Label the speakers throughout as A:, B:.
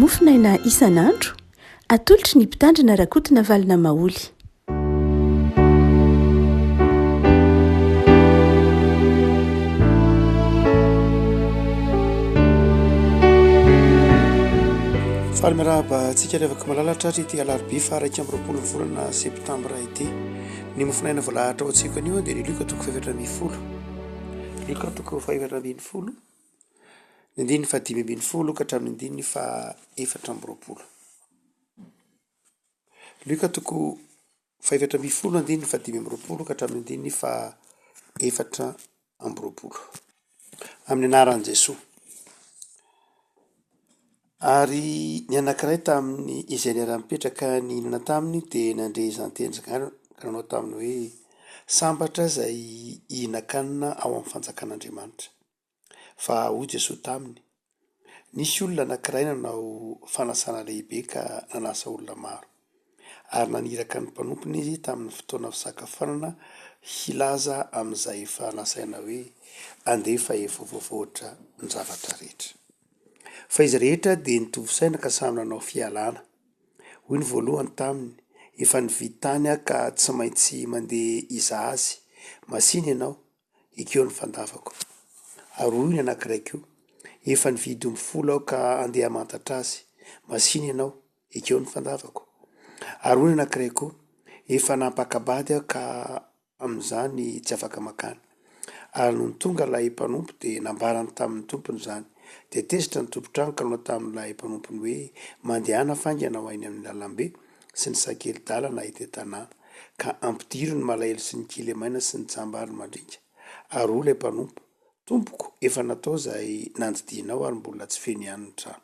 A: Mofonaina isan'andro, atolotry ny Mpitandrina RAKOTONAVALONA Maholy.
B: Faly miarahaba antsika revaka malalatra ity Alarobia fa 2 volana Septambra ity. Ny Mofonaina voalahatra ao antsika anio dia ny lioka toko 710. Lioka toko 710. Ny andininy fa 510 ka hatramin'ny andininy fa 420. Lioka toko 710 andininy fa 510 ka hatramin'ny andininy fa 420. Amin'ny anaran'i Jesosy. Ary ny anankiray tamin'ny izay niara-mipetraka ny inana taminy dia nandre izany teny zany ka nanao taminy hoe sambatra izay ihinan-kanina ao amin'ny fanjakan'Andriamanitra. Fa hoy Jesosy taminy, nisy olona anankiray nanao fanasana lehibe ka nanasa olona maro. Ary naniraka ny mpanompony izy tamin'ny fotoana fisakafoanana hilaza amin'izay efa nasaina hoe andefa evoavoavoatra ny zavatra rehetra. Fa izy rehetra dia nitovy saina ka samy nanao fialana. Hoy ny voalohany taminy, efa nividy tany ka tsy maintsy mandeha izahazy. Masiny ianao, ekeo ny fandavako. Ary hoy ny anankiray koa, efa nividy mifola aho ka andeha mantatra azy. Masiny ianao, ekeo ny fandavako. Ary hoy ny anankiray koa, efa nampakabady aho ka amin'izany tsy afaka makany. Ary no tonga ilay mpanompo dia nambarany tamin'ny tompony izany. Dia tezitra ny tompontrano ka nanao tamin'ilay mpanompony hoe mandehana faingana ho ainy amin'ny lalambe sy ny sakely-dalana hita tanàna ka ampidiro ny malahelo sy ny kily maina sy ny tsambary mandringa. Ary hoy ilay mpanompo, tompoko, efa natao izay nandidinao ary mbola tsy feno ihany ny trano.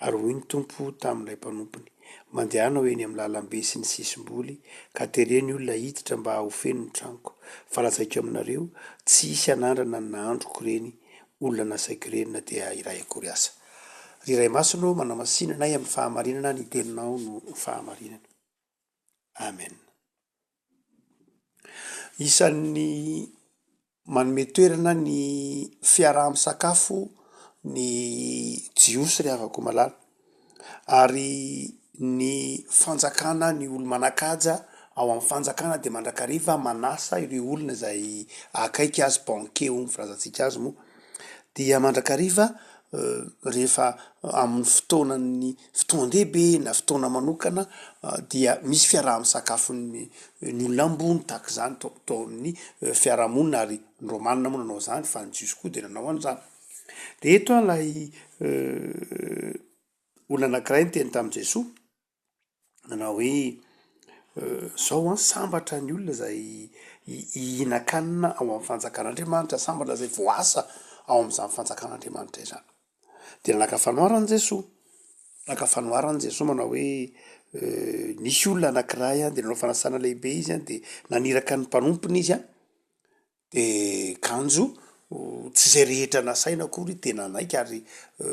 B: Ary hoy ny tompo tamin'ilay mpanompony, mandehana ho eny amin'ny lalambe sy ny sisim-boly ka tereny olona hiditra mba ho feno ny tranoko. Fa lazaiko aminareo, tsy hisy anandrana ny nahandroko ireny olona nasaiko ireny na dia iray akory aza. Riray masino manamasinana amin'ny fahamarinana, ny teninao no fahamarinana. Amen. Isan'ny manome toerana ny fiaraha-misakafo ny jiosy ry havako malala. Ary ny fanjakana ny olo manakaja ao amin'ny fanjakana dia mandrakariva manasa ireo olona izay akaiky azy banke ho firazantsika azy moa. Dia mandrakariva rehefa amin'ny fotoan-dehibe na fotoana manokana dia misy fiaraha-misakafo ny olona ambony tahaka izany tao amin'ny fiarahamonina. Ary ny Romanina moa nanao izany fa ny Jiosy koa dia nanao an'izany. Dia eto ilay olona anankiray ny teny tamin'i Jesosy nanao hoe zao sambatra ny olona izay ihinan-kanina ao amin'ny fanjakan'Andriamanitra, sambatra izay voasa ao amin'izany fanjakan'Andriamanitra izany. Dia naka fanoharany Jesosy. Naka fanoharany Jesosy manao hoe nisy olona anankiray dia nanao fanasana lehibe izy dia naniraka ny mpanompony izy dia kanjo tsy izay rehetra nasaina akory dia nanaiky ary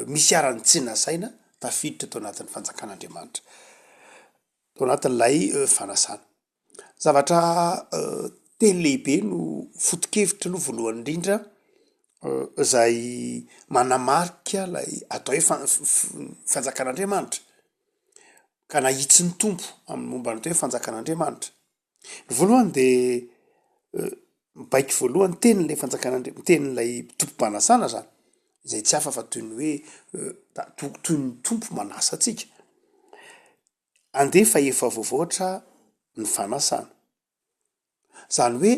B: misy arany tsy nasaina tafiditra tao anatin'ny fanjakan'Andriamanitra. Tao anatin'ilay fanasana. Zavatra teny lehibe no foto-kevitra aloha voalohany indrindra izay manamarika ilay atao hoe fanjakan'Andriamanitra ka nahitsy ny tompo amin'ny momba ny atao hoe fanjakan'Andriamanitra. Ny voalohany dia mibaiko voalohany tenin'ilay fanjakan'Andriamanitra, tenin'ilay tompo-panasana zany, izay tsy hafa fa toy ny hoe toy ny tompo manasa antsika. Andefa efa-voavoatra ny fanasana. Zany hoe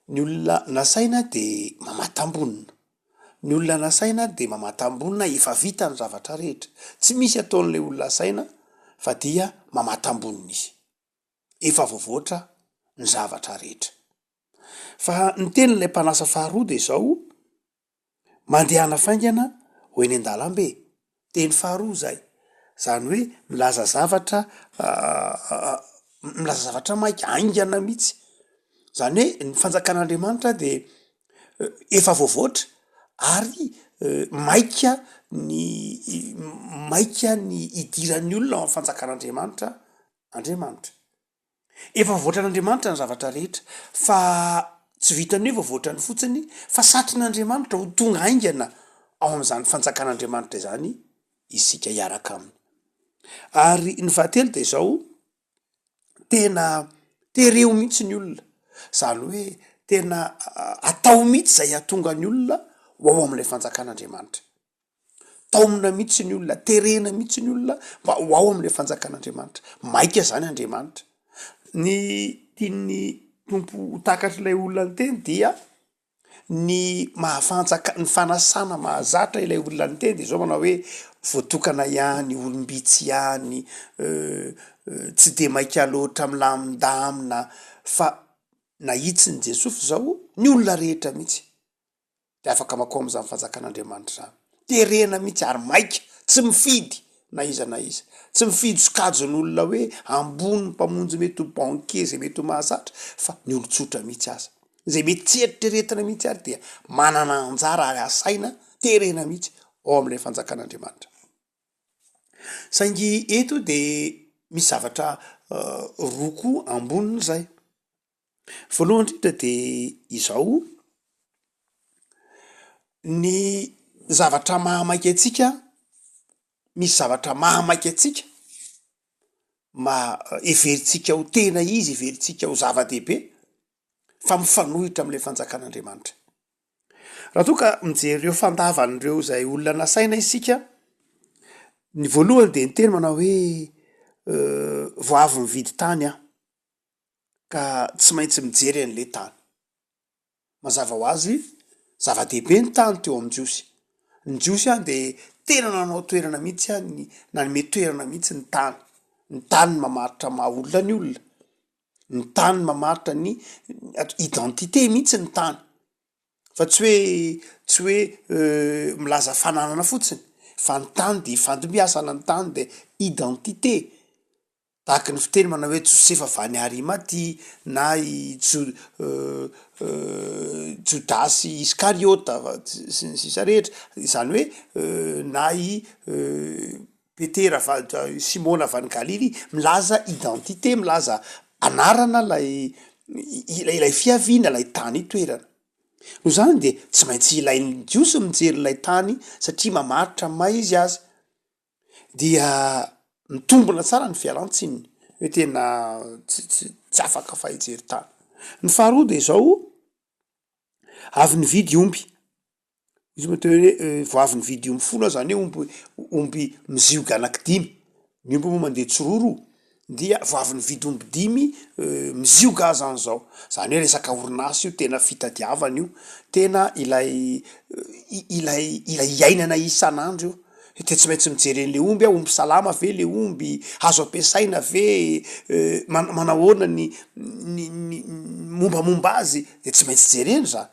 B: ny olona nasaina dia mamatambonina. Ny olona nasaina dia mamatambonina efa vita ny zavatra rehetra. Tsy misy ataon'ilay olona nasaina fa dia mamatambonina izy. Efa voavoatra ny zavatra rehetra. Fa ny tenin'ilay mpanasa faharoa dia izao, mandehana faingana ho eny an-dalambe. Teny faharoa izay. Zany hoe milaza zavatra maika, aingana mihitsy. Zany hoe ny fanjakan'Andriamanitra dia efa voavoatra ary maika ny idiran'ny olona ao amin'ny fanjakan'Andriamanitra, Andriamanitra. Efa voavoatran'Andriamanitra ny zavatra rehetra fa tsy vitany hoe voavoatrany fotsiny fa satrin'Andriamanitra ho tonga aingana ao amin'izany fanjakan'Andriamanitra izany isika hiaraka aminy. Ary ny fahatelo de zao, tena tereo mihitsy ny olona, zany hoe tena atao mihitsy zay atonga ny olona ho ao am'ilay fanjakan'Andriamanitra. Taomina mihitsy ny olona, terena mihitsy ny olona mba ho ao am'ilay fanjakan'Andriamanitra. Maika zany Andriamanitra. Ny tian'ny tompo ho takatr'ilay olona ny teny dia ny ny fanasana mahazatra ilay olona ny teny de zao manao hoe voatokana ihany, olombitsy ihany, tsy de maika loatra milamindamina, fa nahitsiny Jesosy zao ny olona rehetra mihitsy de afaka makao am'izany fanjakan'Andriamanitra zany. Terena mihitsy ary maika, tsy mifidy na iza na iza, tsy mifidy sokajin'olona hoe ambony mpamonjy mety ho banquier zay mety ho mahazatra, fa ny olon-tsotra mihitsy aza zay mety tsy eritreretina mihitsy ary dia manana anjara ary asaina terena mihitsy ao am'ilay fanjakan'Andriamanitra. Saingy eto de misy zavatra roko amboniny zay. Voalohany indrindra de izao, ny zavatra mahamaika atsika, misy zavatra mahamaika atsika, everitsika ho tena izy, everitsika ho zava-dehibe, fa mifanohitra am'ilay fanjakan'Andriamanitra. Raha toa ka mijery ireo fandavan'ireo zay olona nasaina isika, ny voalohany de ny teny manao hoe vao avy mividy tany aho ka tsy maintsy mijery an'le tany. Mazava ho azy, zava-dehibe ny tany teo am'Jiosy. Ny Jiosy any de tena nanao toerana mihitsy any, nanome toerana mihitsy ny tany. Ny tany mamaritra maha olona ny olona. Ny tany mamaritra ny identité mihitsy ny tany. Fa tsy hoe milaza fananana fotsiny, fa ny tany de ifandimbiasana, ny tany de identité. Tahaka ny fiteny manao hoe Josefa vany Arimaty na i Jodasy Iskariota sy ny sisa rehetra, izany hoe na i Petera Simona vany Galily, milaza identité, milaza anarana ilay fiaviana, ilay tany toerana. No zany de tsy maintsy ilain'ny Jiosy mijery ilay tany satria mamaritra maha izy azy. Dia mitombona tsara ny fialan-tsininy, hoe tena tsy afaka fahijery tany. Ny faharoa de zao, avy nividy omby. Izy moa teo hoe vao avy nividy omby folo zany hoe omby mizioga anankidimy. Ny omby moa mandeha tsororo, dia vao avy nividy omby 5 mizioga azy an'izao. Zany hoe resaka orinasa io, tena fitadiavana io, tena ilay iainana isan'andro io. De tsy maintsy mijery an'le omby aho, omby salama ve le omby, azo ampiasaina ve, manahoana ny mombamomba azy, de tsy maintsy jereny zany.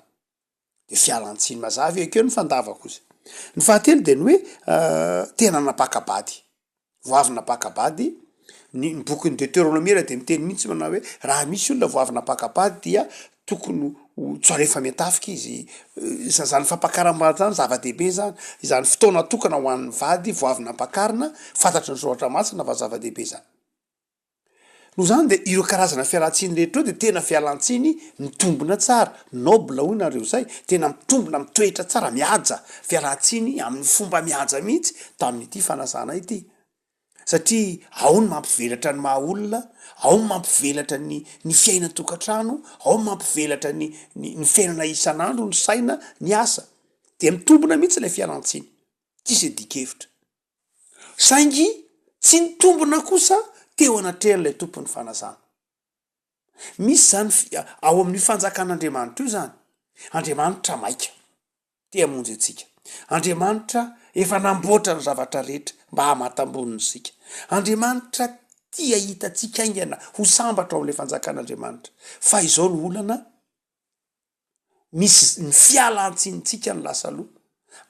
B: De fialan-tsiny mazava ekeo ny fandava kosa. Ny fahatelo de ny hoe tena napakabady. Vao avy napakabady, ny bokin'ny Deutéronomie de miteny mihitsy manao hoe raha misy olona vao avy napakabady dia tokony ho tsoalefa miatafika izy. Zany fampakaram-bady zany zava-dehibe zany, izany fotoana tokana ho an'ny vady vao avy nampakarina, fantatry ny soratra masina fa zava-dehibe zany. No zany de ireo karazana fialan-tsiny rehetra eo de tena fialan-tsiny mitombona tsara, noble hoy nareo zay, tena mitombona mitoetra tsara, mihaja, fialan-tsiny amin'ny fomba mihaja mihitsy tamin'ity fanasana ity. Satria ao ny mampivelatra ny maha olona, ao ny mampivelatra ny fiaina tokantrano, ao ny mampivelatra ny fiainana isan'andro, ny saina, ny asa. De mitombona mihitsy ilay fialan-tsiny. Tsisy dikevitra. Saingy tsy nitombona kosa teo anatrehan'ilay tompon'ny fanasana. Misy zany ao amin'ny fanjakan'Andriamanitra io zany. Andriamanitra maika, te hamonjy antsika. Andriamanitra efa namboatra ny zavatra rehetra mba hamatam-boniny isika. Andriamanitra tia hitantsika aingana ho sambatra ao amin'ilay fanjakan'Andriamanitra. Fa izao ny olana, misy ny fialan-tsinitsika ny lasa aloha,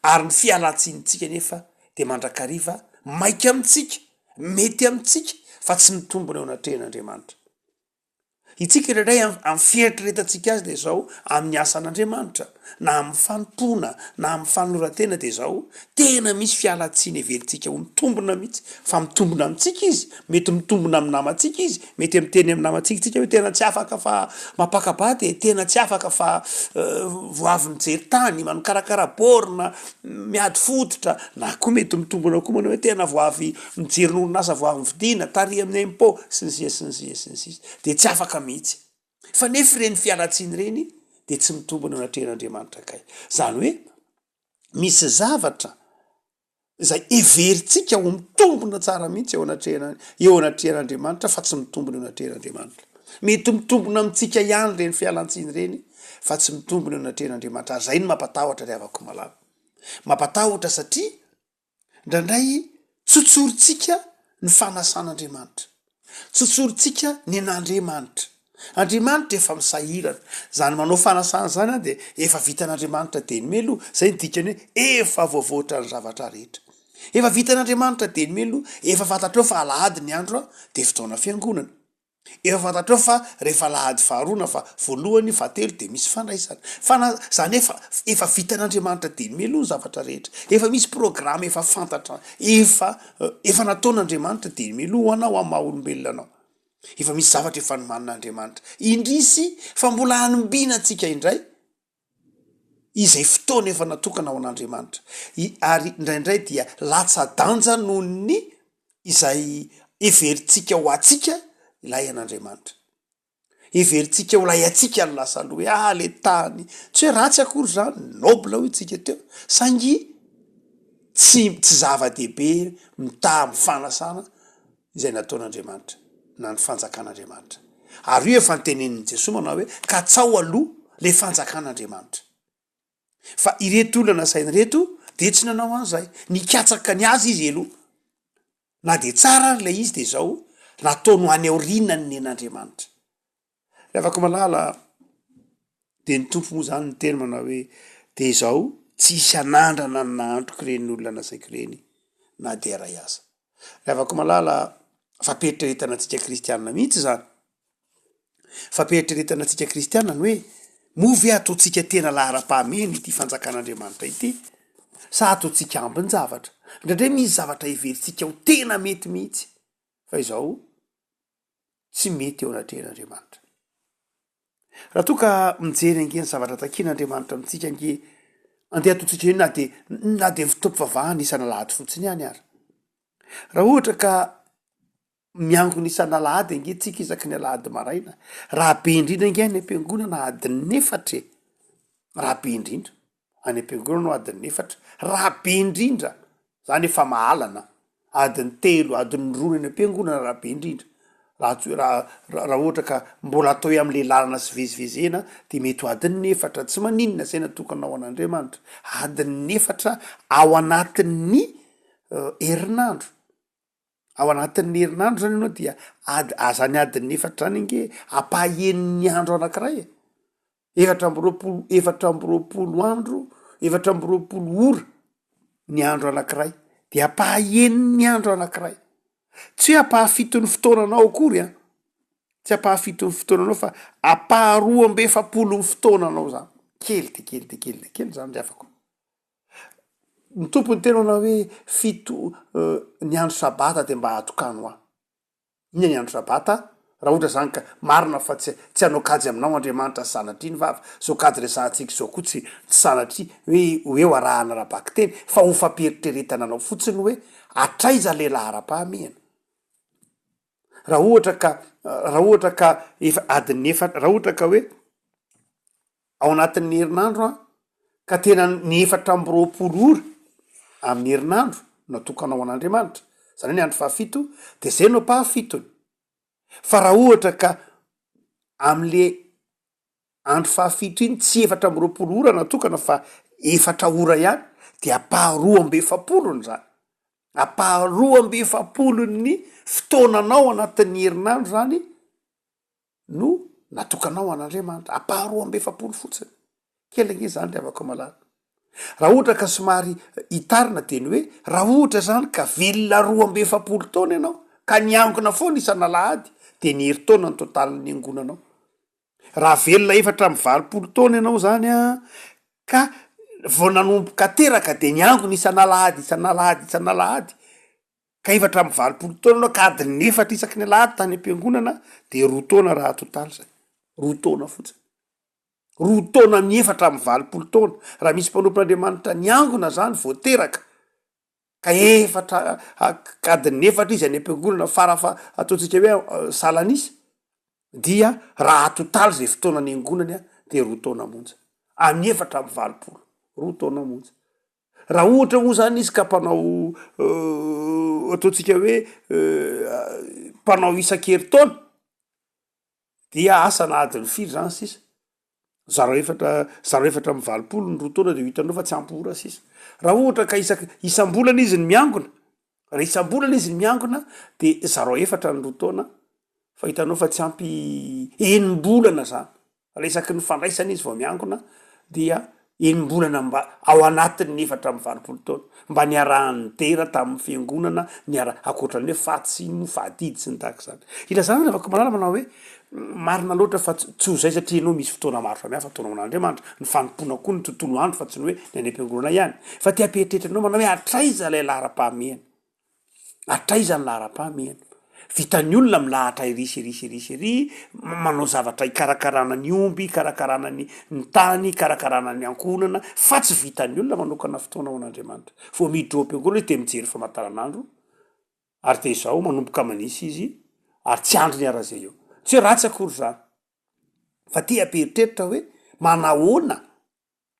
B: ary ny fialan-tsinitsika nefa de mandrakariva maika amintsika, mety amintsika, fa tsy mitombona eo anatrehan'Andriamanitra. itsika ireray amin'ny fieritreretantsika azy de zao amin'ny asan'Andriamanitra na amin'ny fanompona na amin'ny fanolorantena de zao tena misy fialatsiny everintsika ho mitombona mihitsy fa mitombona amintsika izy mety mitombona amin'ny namantsika izy mety miteny amin'ny namantsika tsika hoe tena tsy afaka fa mapakabady tena tsy afaka fa voavy mijery tany manokarakara borina miady fototra na koa mety mitombona koa manao hoe tena voavy mijery n'orinasa voavy mividiana tary amin'ny impôt sy ny sisa de tsy afaka mihitsy fa nefa reny fialatsiny reny de tsy mitombona eo anatrehan'Andriamanitra kay zany hoe misy zavatra zay everitsika ho mitombona tsara mihitsy eo anatrehan'Andriamanitra fa tsy mitombona eo anatrehan'Andriamanitra mety mitombona amintsika ihany reny fialantsiny reny fa tsy mitombona eo anatrehan'Andriamanitra zay ny mampatahotra ry havako malala mampatahotra satria ndraindray tsotsorintsika ny fanasan'Andriamanitra tsotsorintsika ny an'Andriamanitra Andriamanitra efa misahirana zany manao fanasana zany de efa vitan'Andriamanitra de ny melo zay ny dikany hoe efa voavoatra ny zavatra rehetra efa vitan'Andriamanitra de ny melo efa fantatreo fa alahady ny andro de fotoana fiangonana efa fantatreo fa rehefa alahady faharoa fa voalohany fahatelo de misy fandraisana zany efa vitan'Andriamanitra de ny melo ny zavatra rehetra efa misy programa efa fantatra efa nataon'Andriamanitra de ny melo anao amin'ny maha-olombelona anao efa misy zavatra efa nomanin'Andriamanitra indrisy fa mbola hanombina antsika indray izay fotoana efa natokana ao an'Andriamanitra ary indraindray dia latsa-danja noho ny izay everitsika ho atsika ilay an'Andriamanitra everitsika ho lay atsika ny lasa aloha hoe le tany tsy hoe ratsy akory zany noble ho itsika teo sangy tsy zava-dehibe mitaha mifanasana izay nataon'Andriamanitra na ny fanjakan'Andriamanitra ary io efa nytenenin'i Jesosy manao hoe katsao aloha le fanjakan'Andriamanitra fa ireto olana sainy reto de tsy nanao an'izay nikatsaka ny azy izy aloha na de tsara le izy de zao nataony ho any aorinany ny an'Andriamanitra rehefa malala de ny tompo moa zany ny teny manao hoe de zao tsy isy anandrana ny nahandroko reny olona nasaiko reny na de ray aza rehefa malala fampieritreretana antsika kristianina mihitsy zany fampieritreretana antsika kristianina ny hoe movy ataontsika tena lahara-pahameny ity fanjakan'Andriamanitra ity sa ataontsika ambiny zavatra indraindray misy zavatra everitsika ho tena mety mihitsy fa izao tsy mety eo anatrehan'Andriamanitra raha toa ka mijery angeny zavatra takian'Andriamanitra amintsika ange andeha ataontsika io na de fitompivavahana isan'alahady fotsiny ihany ary raha ohatra ka miangona isan'alahady ange tsika isaky ny alahady maraina raha be indrindra ange any am-piangonana adiny 4 raha be indrindra any am-piangonana no adiny 4 raha be indrindra zany efa mahalana adiny 3 adiny 2 any am-piangonana raha be indrindra raha ohatra ka mbola atao am'le lalana sy vezivezena de mety ho adiny 4 tsy maninona zay natokana ao an'Andriamanitra adiny 4 ao anatin'ny herinandro ao anatin'ny herinandro zany ianao dia azany adiny 4 zany inge apahen'ny andro anankiray 420 andro 420 ora ny andro anankiray de apahen'ny andro anankiray tsy hoe apahafitony fotoananao akory tsy apahafitony fotoananao fa apaharoa amby 7 ny fotoananao zany kely zany afaka ny tompony tena na hoe fito ny andro sabata de mba atokano ina ny andro sabata raha ohatra zany ka marina fa tsy hanao kajy aminao Andriamanitra sanatria ny vava zao kajy resantsika zao koa tsy sanatria hoe arahana rabaky teny fa ho fampieritrretana anao fotsiny hoe atraiza le lahara-pahamehana raha ohatra ka efa adiny 4 raha ohatra ka hoe ao anatin'ny herinandro ka tena ny 420 ora amin'ny herinandro natokanao an'Andriamanitra zany ny andro fahafito de zay no pahafitony fa raha ohatra ka am'le andro fahafito iny tsy 420 ora natokana fa 4 ora ihany de apaharoa amby 7 zany apaharoa amby 7 ny fotoananao anatin'ny herinandro zany no natokanao an'Andriamanitra apaharoa amby 7 fotsiny kelenge zany le avako malala raha ohatra ka somary hitarina de ny hoe raha ohatra zany ka velona 2 amby 7 taona ianao ka niangona foana isan'alahady de ny herintaona ny totalin'ny angonanao. Raha velona 420 taona ianao zany ka vao nanomboka teraka de niangona isan'alahady ka 420 taona anao ka adiny 4 isaky ny alahady tany am-piangonana de 2 taona raha totaly zay 2 taona fotsiny 2 taona amin'ny 420 taona raha misy mpanompon'Andriamanitra niangona zany vao teraka ka adiny 4 izy any am-piangonana farafa ataontsika hoe salanisa dia raha totaly zay fotoana ny angonany de 2 taona monja amin'ny 420 2 taona monja. Raha ohatra moa zany izy ka mpanao ataontsika hoe mpanao isan-keritaona dia asana adiny firy zany sisa 0.420 ny 2 taona de hitanao fa tsy ampy ora sisa. Raha ohatra ka isam-bolana izy ny miangona raha isam-bolana izy ny miangona de 0.4 ny 2 taona fa hitanao fa tsy ampy 9 zany. Raha isaky ny fandraisana izy vao miangona dia 9 mba ao anatin'ny 420 taona mba niarahan'ny tera tamin'ny fiangonana akoatran'ny hoe fatsy no fahadidy sy ny tahaka zany. Ilazana afaka malala manao hoe marina loatra fa tsy ho zay satria ianao misy fotoana maro samihafa fotoana amin'Andriamanitra ny fanompoana koa ny tontolo andro fa tsy ny hoe ny any am-piangonana ihany fa ty ampieritreritra anao manao hoe atraiza lay lahara-pahamehana atraiza ny lahara-pahamehana. Vitan'ny olona milahatra irisy manao zavatra ikarakarana ny omby ikarakarana ny tany ikarakarana ny ankonana fa tsy vitan'ny olona manokana fotoana ao an'Andriamanitra. Fo miditra ao am-piangonana hoe te mijery famantaranandro ary te izao manomboka manisy izy ary tsy andro ny ara zay eo tsy hoe ratsy akory zany fa ty ampieritreritra hoe manahoana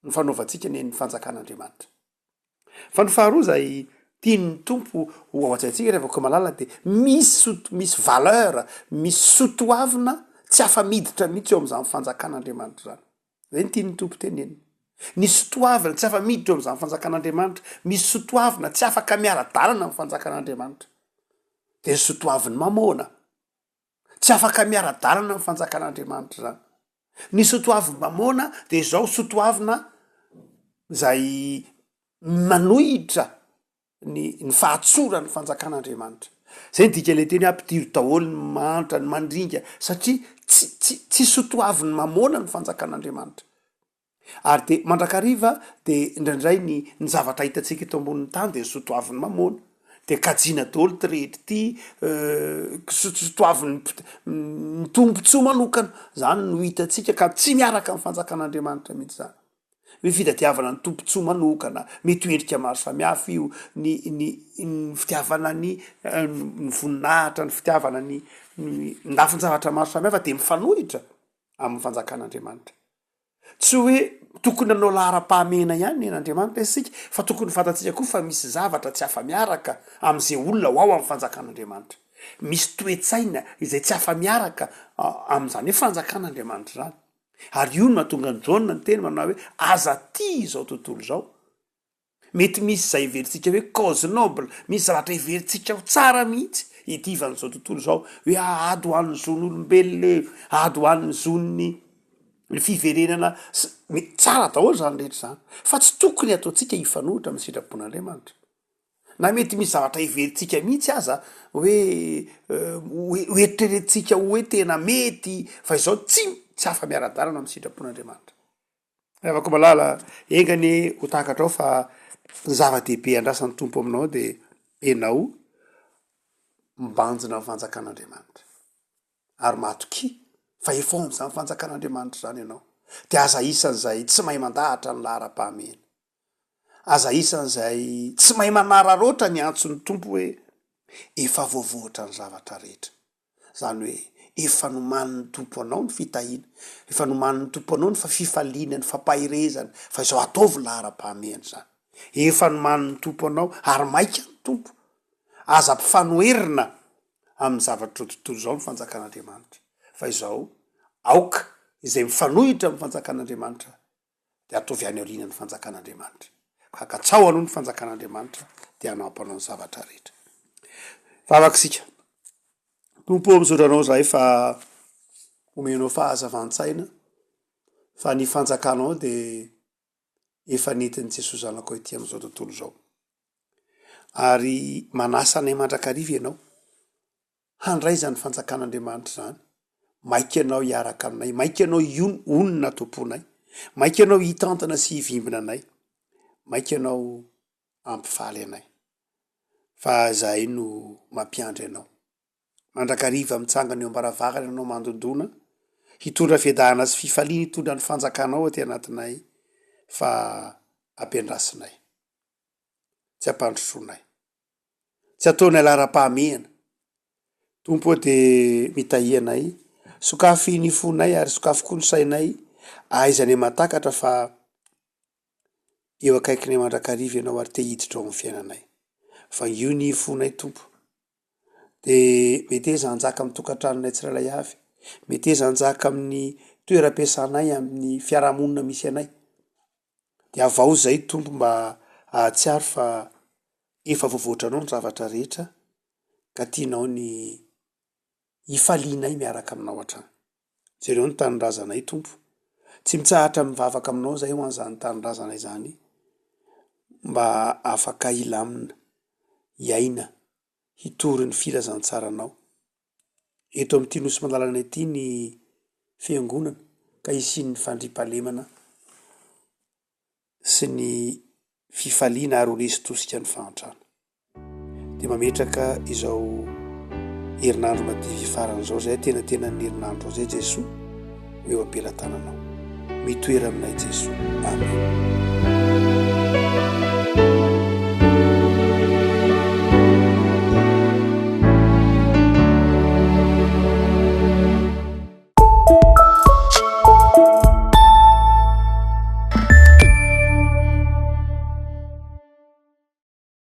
B: ny fanaovantsika ny fanjakan'Andriamanitra. Fa ny faharoa zay tiany tompo ho ao antsaintsika rehefa malala de misy valeur misy sotoavina tsy afa-miditra mihitsy eo am'izany fanjakan'Andriamanitra zany. Zay ny tiany tompo teneniny. Ny sotoavina tsy afa-miditra eo am'izany fanjakan'Andriamanitra misy sotoavina tsy afaka miara-dalana amin'ny fanjakan'Andriamanitra de ny sotoaviny mamona tsy afaka miara-dalana amin'ny fanjakan'Andriamanitra zany. Ny sotoaviny mamona de zao sotoavina zay manohitra ny fahatsorany fanjakan'Andriamanitra. Zay ny dika le teny ampidiro daholo ny mantra ny mandringa satria tsy sotoaviny mamona ny fanjakan'Andriamanitra. Ary de mandrakariva de indraindray ny zavatra hitantsika eto ambonin'ny tany de sotoaviny mamona de kajiana daholo ty rehetra ty sotoaviny ny tombontsoa manokana zany no hitantsika ka tsy miaraka amin'ny fanjakan'Andriamanitra mihitsy zany. Hoe fitadiavana ny tombontsoa manokana mety hoendrika maro samihafa io ny fitiavana ny voninahitra ny fitiavana ny ndafiny zavatra maro samihafa de mifanohitra amin'ny fanjakan'Andriamanitra. Tsy hoe tokony anao lahara-pahamehana ihany ny an'Andriamanitra isika fa tokony fantatsika koa fa misy zavatra tsy afa-miaraka am'izay olona ho ao amin'ny fanjakan'Andriamanitra. Misy toe-tsaina izay tsy afa-miaraka am'izany hoe fanjakan'Andriamanitra zany. Ary io no mahatonga ny Jaona ny teny manao hoe aza ty zao tontolo zao. Mety misy zay iverintsika hoe cause noble misy zavatra iverintsika ho tsara mihitsy idivan'izao tontolo zao hoe ady ho an'ny zon'olombelona ady ho an'ny zon'ny fiverenana tsara daholo zany rehetra zany fa tsy tokony ataontsika hifanohitra amin'ny sitrapon'Andriamanitra. Na mety misy zavatra iverintsika mihitsy aza hoe hoeritreretintsika hoe tena mety fa izao tsy afa-miara-dalana amin'ny sitrapon'Andriamanitra. Afaka malala engany ho takatra ao fa zava-dehibe andrasan'ny tompo aminao de enao mibanjina amin'ny fanjakan'Andriamanitra ary matoky fa efa ao am'izany fanjakan'Andriamanitra zany ianao de aza isan'izay tsy mahay mandahatra ny lahara-pahamehana. Aza isan'izay tsy mahay manararoatra ny antson'ny tompo hoe efa voavoatra ny zavatra rehetra. Zany hoe efa nomanin'ny tompo anao ny fitahiana, efa nomanin'ny tompo anao ny fifaliana ny fampahirezana fa izao ataovy lahara-pahamehana zany. Efa nomanin'ny tompo anao ary maika ny tompo. Aza mpifanoherina amin'ny zavatra tontolo zao ny fanjakan'Andriamanitra. Fa izao aoka izay mifanohitra amin'ny fanjakan'Andriamanitra de ataovy any aoriana ny fanjakan'Andriamanitra. Kakatsao aloha ny fanjakan'Andriamanitra de anampanao ny zavatra rehetra. Vavakisika. Tompo misaotranao zahay fa omenao fahazavan-tsaina fa ny fanjakanao de efa nentin'ny Jesosy zanakao ity amin'izao tontolo zao. Ary manasa anay mandrakariva ianao handray zany fanjakan'Andriamanitra zany. Maiky anao hiaraka aminay, maiky anao onona tomponay, maiky anao hitantana sy hivimbina anay, maiky anao ampifaly anay. Fa zahay no mampiandry anao. Mandrakariva mitsangana eo ambaravakana anao mandondona, hitondra fiadahana sy fifaliana hitondra ny fanjakanao aty anatinay, fa ampiandrasinay. Tsy ampandrosoanay. Tsy ataonay lara-pahamehana. Tompo de mitahianay, sokafy ny fonay ary sokafy koa ny sainay, aizany matakatra fa eo akaikiny mandrakariva ianao ary te hiditra ao amin'ny fiainanay. Fa io ny fonay tompo. De mety eza hanjaka amin'ny tokantranonay tsirairay avy, mety eza hanjaka amin'ny toeram-piasanay amin'ny fiarahamonina misy anay. De avao zay tompo mba ahatsiaro fa efa voavoatranao ny zavatra rehetra, ka tianao ny hifalianay miaraka aminao hatrany. Jereo ny tanindrazanay tompo. Tsy mitsahatra mivavaka aminao zay ho an'izany tanindrazanay zany, mba afaka hilamina, hiaina, hitory ny filazantsaranao. Eto amin'ity nosy malalana ity ny fiangonana, ka isian'ny fandriampahalemana sy ny fifaliana ary olesy tosika ny fahantrana. De mametraka izao herinandro madivy farany zao zay, tena ny herinandro zay Jesoa eo ampelantananao. Mitoera aminay Jesoa. Amen.